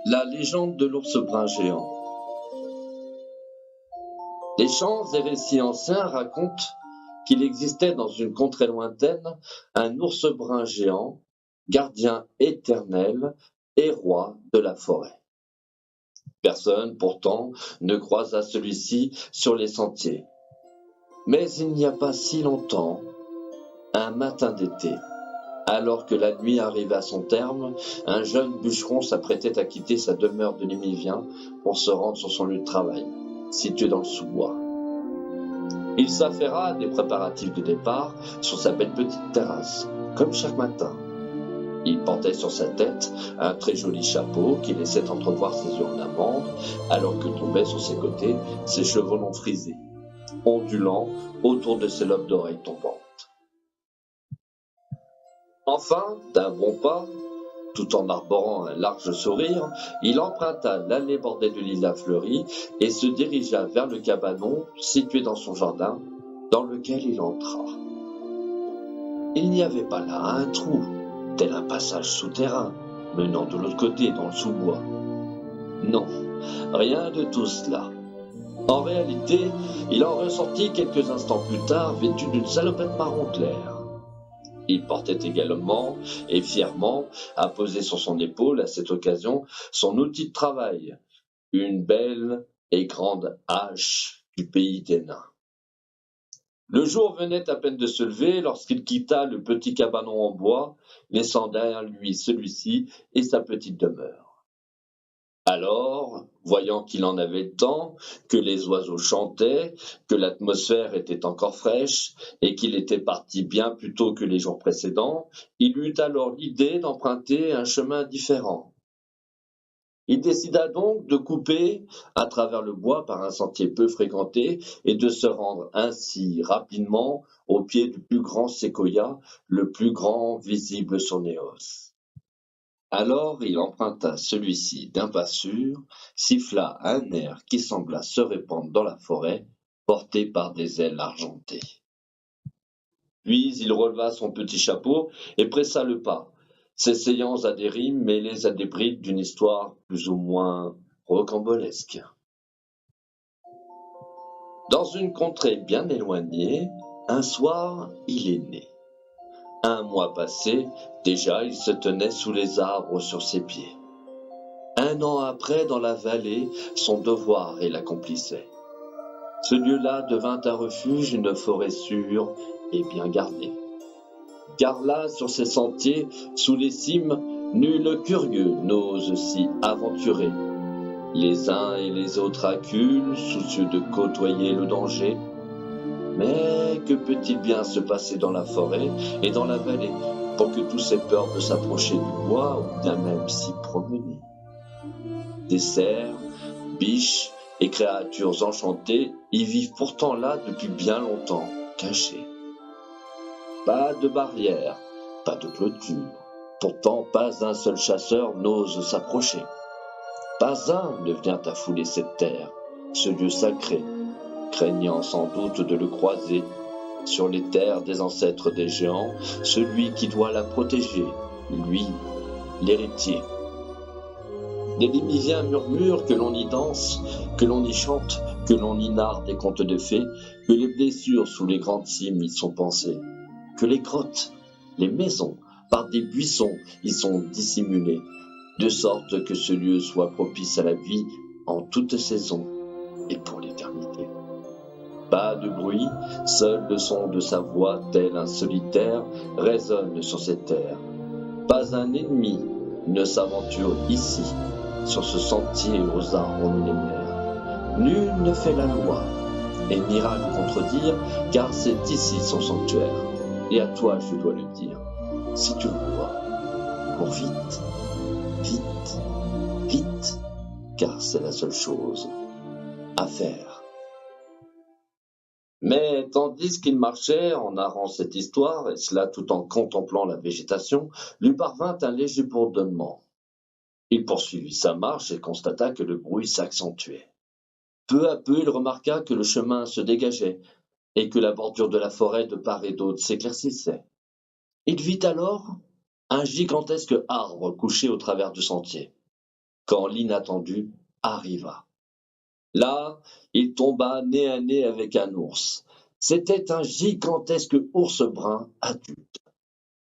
La légende de l'ours brun géant. Les chants et récits anciens racontent qu'il existait dans une contrée lointaine un ours brun géant, gardien éternel et roi de la forêt. Personne, pourtant, ne croisa celui-ci sur les sentiers. Mais il n'y a pas si longtemps, un matin d'été, alors que la nuit arrivait à son terme, un jeune bûcheron s'apprêtait à quitter sa demeure de Némivien pour se rendre sur son lieu de travail, situé dans le sous-bois. Il s'affaira des préparatifs de départ sur sa belle petite terrasse, comme chaque matin. Il portait sur sa tête un très joli chapeau qui laissait entrevoir ses yeux en amande, alors que tombaient sur ses côtés ses cheveux longs frisés, ondulant autour de ses lobes d'oreilles tombantes. Enfin, d'un bon pas, tout en arborant un large sourire, il emprunta l'allée bordée de lilas fleuris et se dirigea vers le cabanon situé dans son jardin, dans lequel il entra. Il n'y avait pas là un trou, tel un passage souterrain, menant de l'autre côté dans le sous-bois. Non, rien de tout cela. En réalité, il en ressortit quelques instants plus tard vêtu d'une salopette marron clair. Il portait également et fièrement apposé sur son épaule à cette occasion son outil de travail, une belle et grande hache du pays des nains. Le jour venait à peine de se lever lorsqu'il quitta le petit cabanon en bois, laissant derrière lui celui-ci et sa petite demeure. Alors, voyant qu'il en avait le temps, que les oiseaux chantaient, que l'atmosphère était encore fraîche et qu'il était parti bien plus tôt que les jours précédents, il eut alors l'idée d'emprunter un chemin différent. Il décida donc de couper à travers le bois par un sentier peu fréquenté et de se rendre ainsi rapidement au pied du plus grand séquoia, le plus grand visible sur Néos. Alors il emprunta celui-ci d'un pas sûr, siffla un air qui sembla se répandre dans la forêt, porté par des ailes argentées. Puis il releva son petit chapeau et pressa le pas, s'essayant à des rimes mêlées à des brides d'une histoire plus ou moins rocambolesque. Dans une contrée bien éloignée, un soir il est né. Un mois passé, déjà il se tenait sous les arbres sur ses pieds. Un an après, dans la vallée, son devoir il l'accomplissait. Ce lieu-là devint un refuge, une forêt sûre et bien gardée. Car là, sur ces sentiers, sous les cimes, nul curieux n'ose s'y aventurer. Les uns et les autres acculent, soucieux de côtoyer le danger. Mais que peut-il bien se passer dans la forêt et dans la vallée pour que tous aient peur de s'approcher du bois ou bien même s'y promener? Des cerfs, biches et créatures enchantées y vivent pourtant là depuis bien longtemps, cachés. Pas de barrière, pas de clôture. Pourtant, pas un seul chasseur n'ose s'approcher. Pas un ne vient à fouler cette terre, ce lieu sacré, craignant sans doute de le croiser sur les terres des ancêtres des géants, celui qui doit la protéger, lui, l'héritier. Les Némiviens murmurent que l'on y danse, que l'on y chante, que l'on y narre des contes de fées, que les blessures sous les grandes cimes y sont pensées, que les grottes, les maisons, par des buissons y sont dissimulées, de sorte que ce lieu soit propice à la vie en toute saison et pour l'éternité. Pas de bruit, seul le son de sa voix, tel un solitaire, résonne sur ces terres. Pas un ennemi ne s'aventure ici, sur ce sentier aux arbres millénaires. Nul ne fait la loi, et n'ira le contredire, car c'est ici son sanctuaire. Et à toi je dois le dire, si tu le vois, cours vite, vite, vite, car c'est la seule chose à faire. Mais tandis qu'il marchait en narrant cette histoire, et cela tout en contemplant la végétation, lui parvint un léger bourdonnement. Il poursuivit sa marche et constata que le bruit s'accentuait. Peu à peu, il remarqua que le chemin se dégageait et que la bordure de la forêt de part et d'autre s'éclaircissait. Il vit alors un gigantesque arbre couché au travers du sentier. quand l'inattendu arriva. Là, il tomba nez à nez avec un ours. C'était un gigantesque ours brun adulte.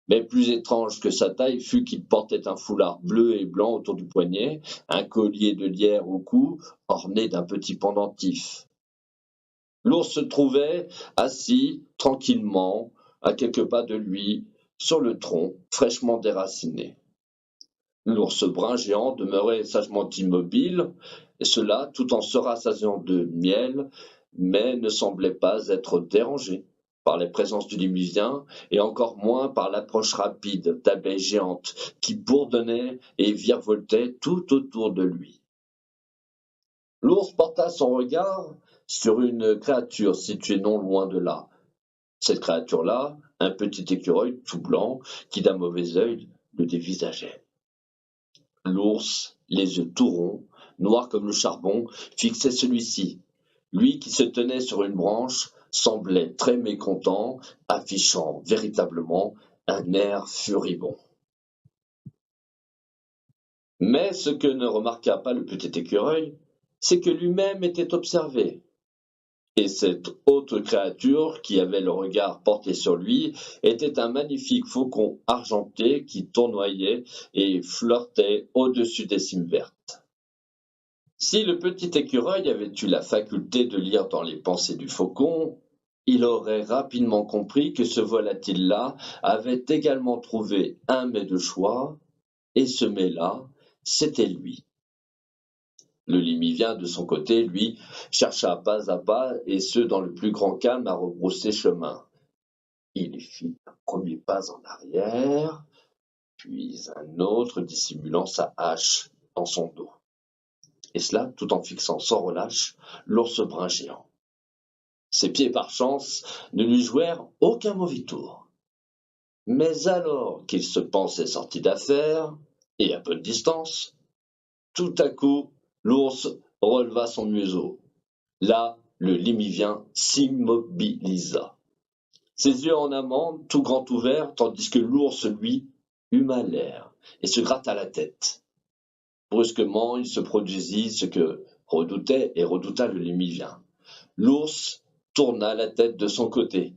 Mais plus étrange que sa taille fut qu'il portait un foulard bleu et blanc autour du poignet, un collier de lierre au cou, orné d'un petit pendentif. L'ours se trouvait assis tranquillement, à quelques pas de lui, sur le tronc fraîchement déraciné. L'ours brun géant demeurait sagement immobile, et cela tout en se rassasiant de miel, mais ne semblait pas être dérangé par les présences du limuvien et encore moins par l'approche rapide d'abeilles géantes qui bourdonnaient et virevoltaient tout autour de lui. L'ours porta son regard sur une créature située non loin de là. Cette créature-là, un petit écureuil tout blanc qui d'un mauvais œil le dévisageait. L'ours, les yeux tout ronds, noirs comme le charbon, fixait celui-ci. Lui qui se tenait sur une branche semblait très mécontent, affichant véritablement un air furibond. Mais ce que ne remarqua pas le petit écureuil, c'est que lui-même était observé. Et cette autre créature qui avait le regard porté sur lui était un magnifique faucon argenté qui tournoyait et flirtait au-dessus des cimes vertes. Si le petit écureuil avait eu la faculté de lire dans les pensées du faucon, il aurait rapidement compris que ce volatile-là avait également trouvé un mets de choix, et ce mets-là, c'était lui. Le limivien, de son côté, lui, chercha pas à pas, et ce dans le plus grand calme, à rebrousser chemin. Il fit un premier pas en arrière, puis un autre, dissimulant sa hache dans son dos. Et cela tout en fixant sans relâche l'ours brun géant. Ses pieds, par chance, ne lui jouèrent aucun mauvais tour. Mais alors qu'il se pensait sorti d'affaire, et à peu de distance, tout à coup, l'ours releva son museau. Là, le limivien s'immobilisa. Ses yeux en amande, tout grands ouverts, tandis que l'ours, lui, huma l'air et se gratta la tête. Brusquement, il se produisit ce que redoutait et redouta le limivien. L'ours tourna la tête de son côté.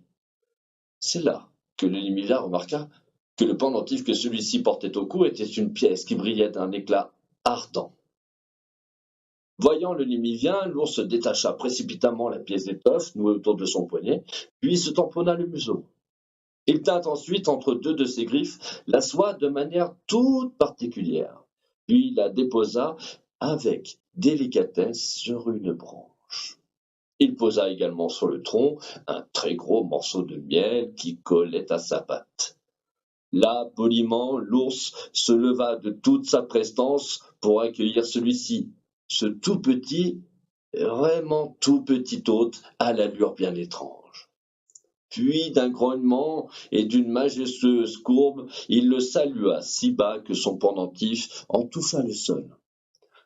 C'est là que le limivien remarqua que le pendentif que celui-ci portait au cou était une pièce qui brillait d'un éclat ardent. Voyant le limivien, l'ours détacha précipitamment la pièce d'étoffe nouée autour de son poignet, puis se tamponna le museau. Il tint ensuite entre deux de ses griffes la soie de manière toute particulière, puis la déposa avec délicatesse sur une branche. Il posa également sur le tronc un très gros morceau de miel qui collait à sa patte. Là, poliment, l'ours se leva de toute sa prestance pour accueillir celui-ci, ce tout petit, vraiment tout petit hôte à l'allure bien étrange. Puis, d'un grognement et d'une majestueuse courbe, il le salua si bas que son pendentif en toucha le sol.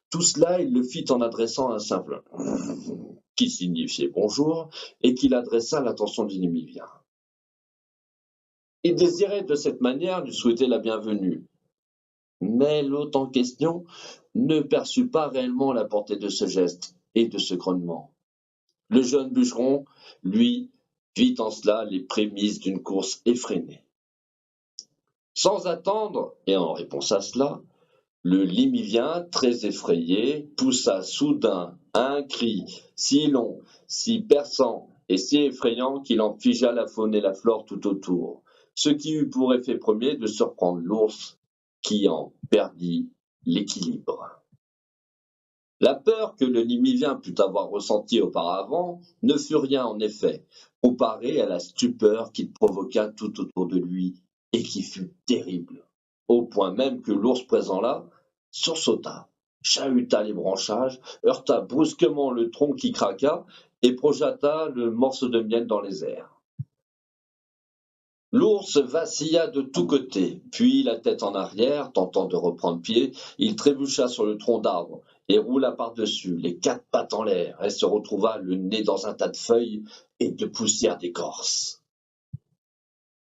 Tout cela, il le fit en adressant un simple qui signifiait bonjour et qu'il adressa à l'attention du limivien. Il désirait de cette manière lui souhaiter la bienvenue. Mais l'hôte en question ne perçut pas réellement la portée de ce geste et de ce grognement. Le jeune bûcheron, lui, vit en cela les prémices d'une course effrénée. Sans attendre, et en réponse à cela, le limivien, très effrayé, poussa soudain un cri si long, si perçant et si effrayant qu'il en figea la faune et la flore tout autour, ce qui eut pour effet premier de surprendre l'ours qui en perdit l'équilibre. La peur que le limivien put avoir ressentie auparavant ne fut rien en effet, comparée à la stupeur qu'il provoqua tout autour de lui et qui fut terrible, au point même que l'ours présent là sursauta, chahuta les branchages, heurta brusquement le tronc qui craqua et projeta le morceau de miel dans les airs. L'ours vacilla de tous côtés, puis la tête en arrière, tentant de reprendre pied, il trébucha sur le tronc d'arbre et roula par-dessus, les quatre pattes en l'air, et se retrouva le nez dans un tas de feuilles et de poussière d'écorce.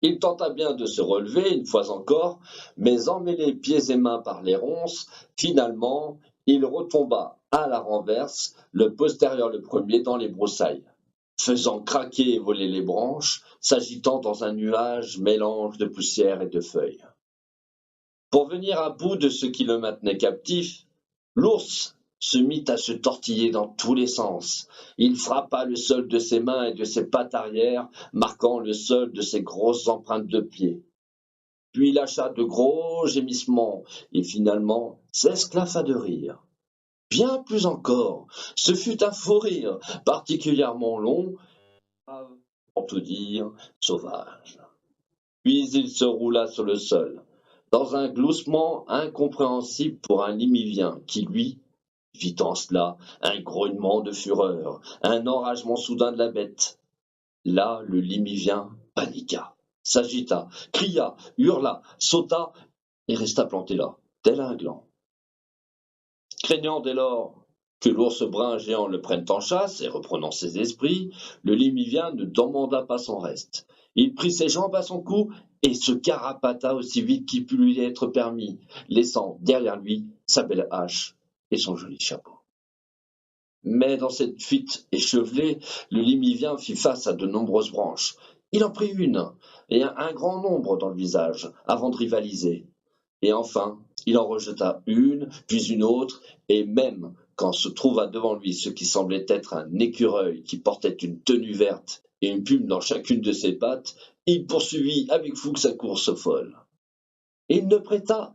Il tenta bien de se relever une fois encore, mais emmêlé pieds et mains par les ronces, finalement, il retomba à la renverse, le postérieur le premier, dans les broussailles, faisant craquer et voler les branches, s'agitant dans un nuage mélange de poussière et de feuilles. Pour venir à bout de ce qui le maintenait captif, l'ours se mit à se tortiller dans tous les sens. Il frappa le sol de ses mains et de ses pattes arrière, marquant le sol de ses grosses empreintes de pieds. Puis lâcha de gros gémissements et finalement s'esclaffa de rire. Bien plus encore, ce fut un fou rire particulièrement long, pour tout dire, sauvage. Puis il se roula sur le sol, dans un gloussement incompréhensible pour un limivien qui, lui, vit en cela un grognement de fureur, un enragement soudain de la bête. Là, le limivien paniqua, s'agita, cria, hurla, sauta et resta planté là, tel un gland. Craignant dès lors que l'ours brun géant le prenne en chasse et reprenant ses esprits, le limivien ne demanda pas son reste. Il prit ses jambes à son cou et se carapata aussi vite qu'il put lui être permis, laissant derrière lui sa belle hache et son joli chapeau. Mais dans cette fuite échevelée, le limivien fit face à de nombreuses branches. Il en prit une, et un grand nombre dans le visage, avant de rivaliser. Et enfin, il en rejeta une, puis une autre, et même quand se trouva devant lui ce qui semblait être un écureuil qui portait une tenue verte et une plume dans chacune de ses pattes, il poursuivit avec fougue sa course folle. Et il ne prêta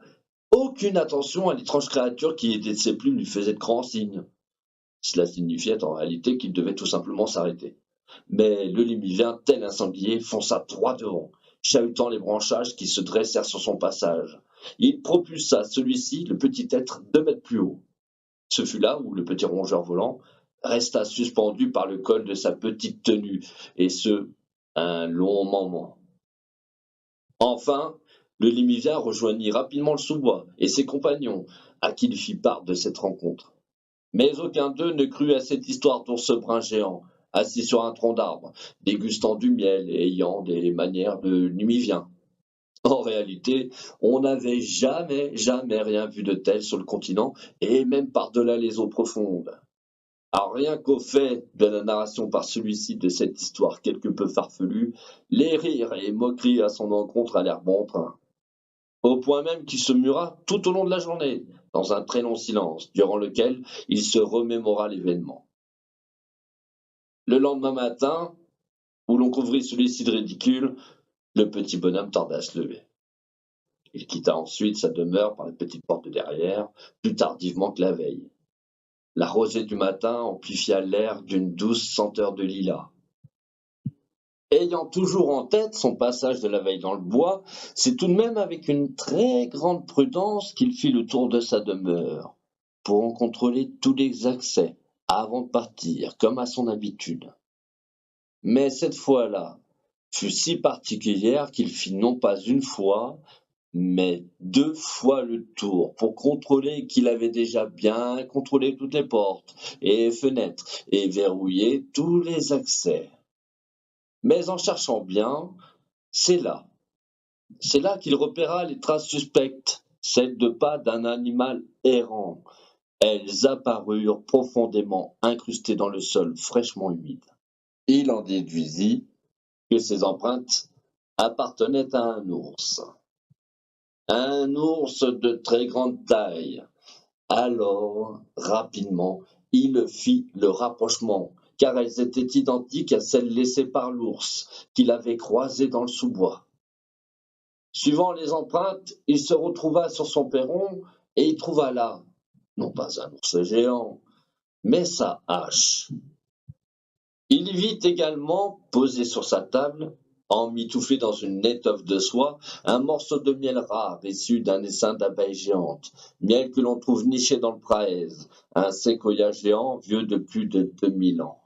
aucune attention à l'étrange créature qui, aidée de ses plumes, lui faisait de grands signes. Cela signifiait en réalité qu'il devait tout simplement s'arrêter. Mais le limivien, tel un sanglier, fonça droit devant, chahutant les branchages qui se dressèrent sur son passage. Il propulsa celui-ci, le petit être, 2 mètres plus haut. Ce fut là où le petit rongeur volant resta suspendu par le col de sa petite tenue, et ce, un long moment. Enfin, le limivien rejoignit rapidement le sous-bois et ses compagnons, à qui il fit part de cette rencontre. Mais aucun d'eux ne crut à cette histoire d'ours brun géant, assis sur un tronc d'arbre, dégustant du miel et ayant des manières de numivien. En réalité, on n'avait jamais rien vu de tel sur le continent, et même par-delà les eaux profondes. Alors rien qu'au fait de la narration par celui-ci de cette histoire quelque peu farfelue, les rires et moqueries à son encontre allèrent bon train. Au point même qu'il se mura tout au long de la journée, dans un très long silence, durant lequel il se remémora l'événement. Le lendemain matin, où l'on couvrit celui-ci de ridicule, le petit bonhomme tarda à se lever. Il quitta ensuite sa demeure par la petite porte de derrière, plus tardivement que la veille. La rosée du matin amplifia l'air d'une douce senteur de lilas. Ayant toujours en tête son passage de la veille dans le bois, c'est tout de même avec une très grande prudence qu'il fit le tour de sa demeure, pour en contrôler tous les accès avant de partir, comme à son habitude. Mais cette fois-là fut si particulière qu'il fit non pas une fois, mais 2 fois le tour pour contrôler qu'il avait déjà bien contrôlé toutes les portes et fenêtres et verrouillé tous les accès. Mais en cherchant bien, c'est là qu'il repéra les traces suspectes, celles de pas d'un animal errant. Elles apparurent profondément incrustées dans le sol fraîchement humide. Il en déduisit que ces empreintes appartenaient à un ours. Un ours de très grande taille. Alors, rapidement, il fit le rapprochement, car elles étaient identiques à celles laissées par l'ours qu'il avait croisé dans le sous-bois. Suivant les empreintes, il se retrouva sur son perron et y trouva là, non pas un ours géant, mais sa hache. Il y vit également, posé sur sa table, emmitouflé dans une étoffe de soie, un morceau de miel rare issu d'un essaim d'abeilles géantes, miel que l'on trouve niché dans le Praez, un séquoia géant vieux de plus de 2000 ans.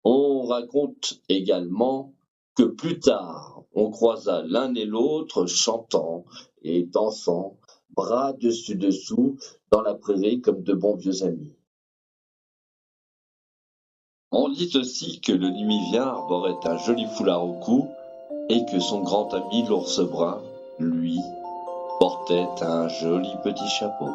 On raconte également que plus tard, on croisa l'un et l'autre chantant et dansant, bras dessus dessous, dans la prairie comme de bons vieux amis. On dit aussi que le limivien arborait un joli foulard au cou et que son grand ami l'ours brun, lui, portait un joli petit chapeau.